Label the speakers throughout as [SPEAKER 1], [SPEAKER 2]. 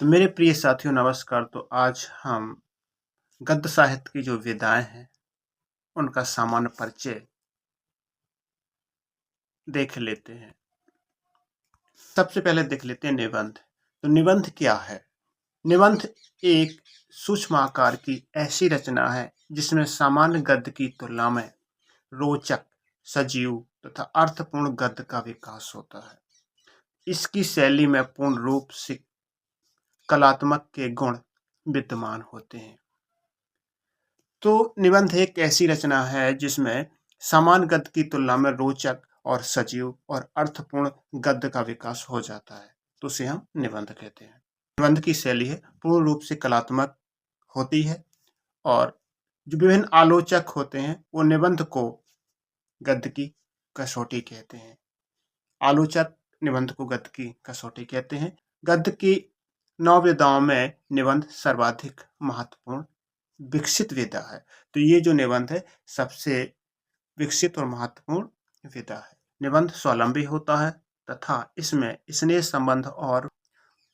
[SPEAKER 1] तो मेरे प्रिय साथियों नमस्कार। तो आज हम गद्य साहित्य की जो विधाएं हैं उनका सामान्य परिचय देख लेते हैं। सबसे पहले देख लेते हैं निबंध। तो निबंध क्या है? निबंध एक सूक्ष्म आकार की ऐसी रचना है जिसमें सामान्य गद्य की तुलना में रोचक, सजीव तथा अर्थपूर्ण गद्य का विकास होता है। इसकी शैली में पूर्ण रूप से कलात्मक के गुण विद्यमान होते हैं। तो निबंध एक ऐसी रचना है जिसमें सामान्य गद्य की तुलना में रोचक और सजीव और अर्थपूर्ण गद्य का विकास हो जाता है, तो उसे हम निबंध कहते हैं। निबंध की शैली है पूर्ण रूप से कलात्मक होती है और जो विभिन्न आलोचक होते हैं वो निबंध को गद्य की कसौटी कहते हैं। आलोचक निबंध को गद्य की कसौटी कहते हैं। गद्य की 9 विधाओं में निबंध सर्वाधिक महत्वपूर्ण विकसित विधा है। तो ये जो निबंध है सबसे विकसित और महत्वपूर्ण विधा है। निबंध स्वावलंबी होता है तथा इसमें स्नेह संबंध और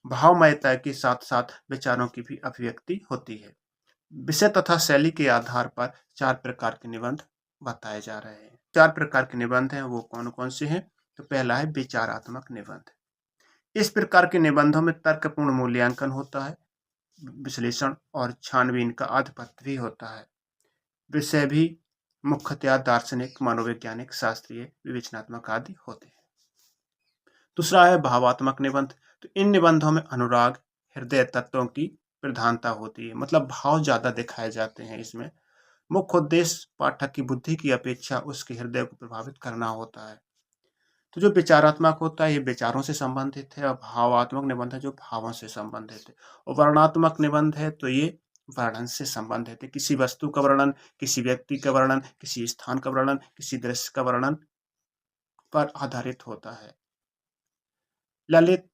[SPEAKER 1] भावमयता के साथ साथ विचारों की भी अभिव्यक्ति होती है। विषय तथा शैली के आधार पर 4 प्रकार के निबंध बताए जा रहे हैं। 4 प्रकार के निबंध हैं, वो कौन कौन से हैं? तो पहला है विचारात्मक निबंध। इस प्रकार के निबंधों में तर्कपूर्ण मूल्यांकन होता है, विश्लेषण और छानबीन का आधिपत्य भी होता है। विषय भी मुख्यतया दार्शनिक, मनोवैज्ञानिक, शास्त्रीय, विवेचनात्मक आदि होते हैं। दूसरा है भावात्मक निबंध। तो इन निबंधों में अनुराग, हृदय तत्वों की प्रधानता होती है, मतलब भाव ज्यादा दिखाए जाते हैं। इसमें मुख्य उद्देश्य पाठक की बुद्धि की अपेक्षा उसके हृदय को प्रभावित करना होता है। तो जो विचारात्मक होता है ये विचारों से संबंधित है और भावात्मक निबंध है जो भावों से संबंधित है। और वर्णनात्मक निबंध है तो ये वर्णन से संबंधित है। किसी वस्तु का वर्णन, किसी व्यक्ति का वर्णन, किसी स्थान का वर्णन, किसी दृश्य का वर्णन पर आधारित होता है। ललित,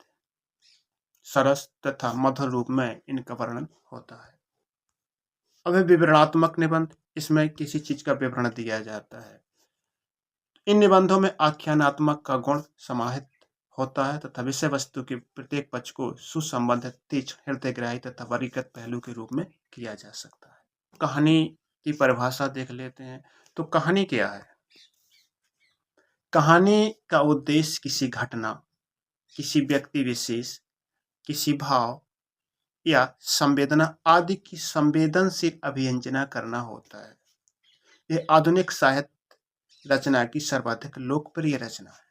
[SPEAKER 1] सरस तथा मधुर रूप में इनका वर्णन होता है। अब है विवरणात्मक निबंध। इसमें किसी चीज का विवरण दिया जाता है। इन निबंधों में आख्यानात्मक का गुण समाहित होता है तथा विषय वस्तु के प्रत्येक पक्ष को सुसंबंधित, तीक्ष्ण, हृदयग्राही तथा वर्गीकृत पहलू के रूप में किया जा सकता है। कहानी की परिभाषा देख लेते हैं। तो कहानी क्या है? कहानी का उद्देश्य किसी घटना, किसी व्यक्ति विशेष, किसी भाव या संवेदना आदि की संवेदनशील अभिव्यंजना करना होता है। यह आधुनिक साहित्य रचना की सर्वाधिक लोकप्रिय रचना है।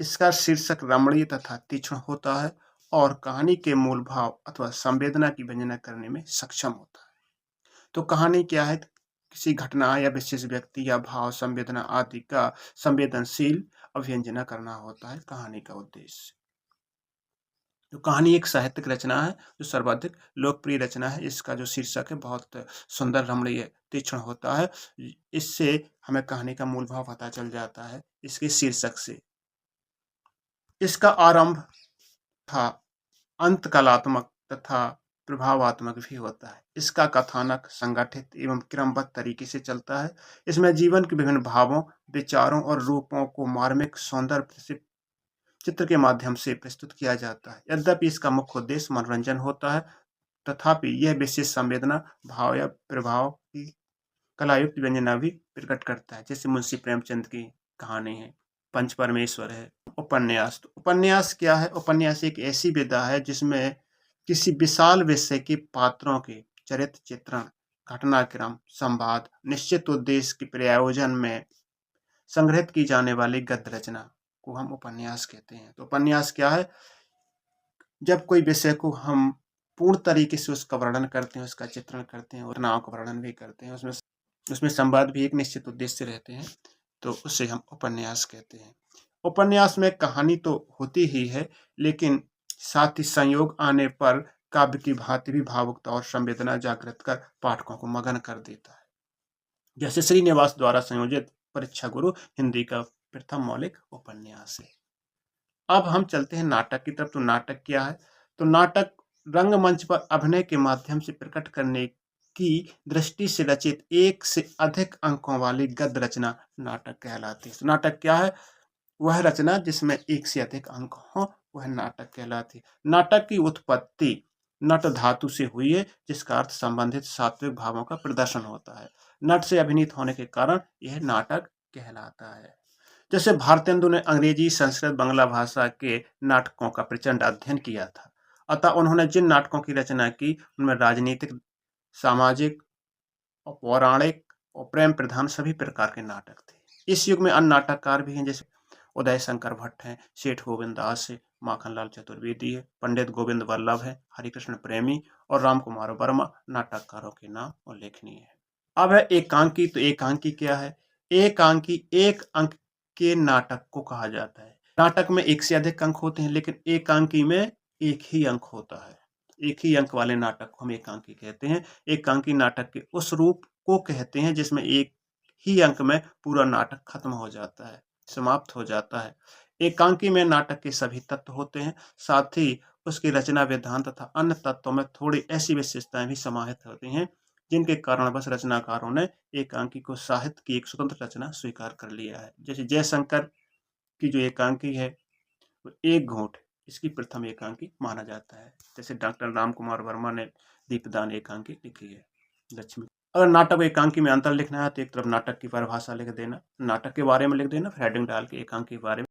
[SPEAKER 1] इसका शीर्षक रमणीय तथा तीक्ष्ण होता है और कहानी के मूल भाव अथवा संवेदना की व्यंजना करने में सक्षम होता है। तो कहानी क्या है? किसी घटना या विशेष व्यक्ति या भाव, संवेदना आदि का संवेदनशील अभिव्यंजना करना होता है कहानी का उद्देश्य। तो कहानी एक साहित्यिक रचना है जो सर्वाधिक लोकप्रिय रचना है। इसका जो शीर्षक है बहुत सुंदर, रमणीय, तीक्ष्ण होता है। इससे हमें कहानी का मूल भाव पता चल जाता है इसके शीर्षक से। इसका आरंभ तथा अंत कलात्मक तथा प्रभावात्मक भी होता है। इसका कथानक संगठित एवं क्रमबद्ध तरीके से चलता है। इसमें जीवन के विभिन्न भावों, विचारों और रूपों को मार्मिक सौंदर्य से चित्र के माध्यम से प्रस्तुत किया जाता है। यद्यपि इसका मुख्य उद्देश्य मनोरंजन होता है, तथापि यह विशेष संवेदना, भाव या प्रभाव की कलायुक्त व्यंजना भी प्रकट करता है। जैसे मुंशी प्रेमचंद की कहानी है, पंच परमेश्वर है। उपन्यास, तो उपन्यास क्या है? उपन्यास एक ऐसी विधा है जिसमें किसी विशाल विषय के पात्रों के चरित्र चित्रण, घटनाक्रम, संवाद, निश्चित उद्देश्य के प्रयोजन में संग्रहित की जाने वाली गद्य रचना को हम उपन्यास कहते हैं। तो उपन्यास क्या है? जब कोई विषय को हम पूर्ण तरीके से उसका वर्णन करते हैं, उसका चित्रण करते हैं, घटनाओं का वर्णन भी करते हैं, उसमें संवाद भी एक निश्चित उद्देश्य से रहते हैं, तो उसे हम उपन्यास कहते हैं। उपन्यास में कहानी तो होती ही है, लेकिन साथ ही संयोग आने पर काव्य की भांति भी भावुकता और संवेदना जागृत कर पाठकों को मगन कर देता है। जैसे श्रीनिवास द्वारा संयोजित परीक्षा गुरु हिंदी का प्रथम मौलिक उपन्यास है। अब हम चलते हैं नाटक की तरफ। तो नाटक क्या है? तो नाटक रंगमंच पर अभिनय के माध्यम से प्रकट करने की दृष्टि से रचित एक से अधिक अंकों वाली गद्य रचना नाटक कहलाती है। तो नाटक क्या है? वह रचना जिसमें एक से अधिक अंक हो, वह नाटक कहलाती है। नाटक की उत्पत्ति नट धातु से हुई है, जिसका अर्थ संबंधित सात्विक भावों का प्रदर्शन होता है। नट से अभिनीत होने के कारण यह नाटक कहलाता है। जैसे भारतेंदु ने अंग्रेजी, संस्कृत, बांग्ला भाषा के नाटकों का प्रचंड अध्ययन किया था, अतः उन्होंने जिन नाटकों की रचना की उनमें राजनीतिक, सामाजिक और पौराणिक और प्रेम प्रधान सभी प्रकार के नाटक थे। इस युग में अन्य नाटककार भी हैं, जैसे उदय शंकर भट्ट हैं, सेठ गोविंद दास है, माखनलाल चतुर्वेदी है, पंडित गोविंद वल्लभ है, हरिकृष्ण प्रेमी और राम कुमार वर्मा नाटककारों के नाम उल्लेखनीय है। अब है एकांकी। तो एकांकी क्या है? एकांकी एक अंक के नाटक को कहा जाता है। नाटक में एक से अधिक अंक होते हैं, लेकिन एकांकी में एक ही अंक होता है। एक ही अंक वाले नाटक को हम एकांकी कहते हैं। एकांकी नाटक के उस रूप को कहते हैं जिसमें एक ही अंक में पूरा नाटक खत्म हो जाता है, समाप्त हो जाता है। एकांकी में नाटक के सभी तत्व होते हैं, साथ ही उसकी रचना विधान तथा अन्य तत्वों में थोड़ी ऐसी विशेषताएं भी समाहित होती हैं जिनके कारणवश रचनाकारों ने एकांकी को साहित्य की एक स्वतंत्र रचना स्वीकार कर लिया है। जैसे जयशंकर की जो एकांकी है वो एक घूंट, इसकी प्रथम एकांकी माना जाता है। जैसे डॉक्टर राम कुमार वर्मा ने दीपदान एकांकी लिखी है। लक्ष्मी। अगर नाटक एकांकी में अंतर लिखना है तो एक तरफ नाटक की परिभाषा लिख देना, नाटक के बारे में लिख देना, फिर हेडिंग डाल के एकांकी के बारे में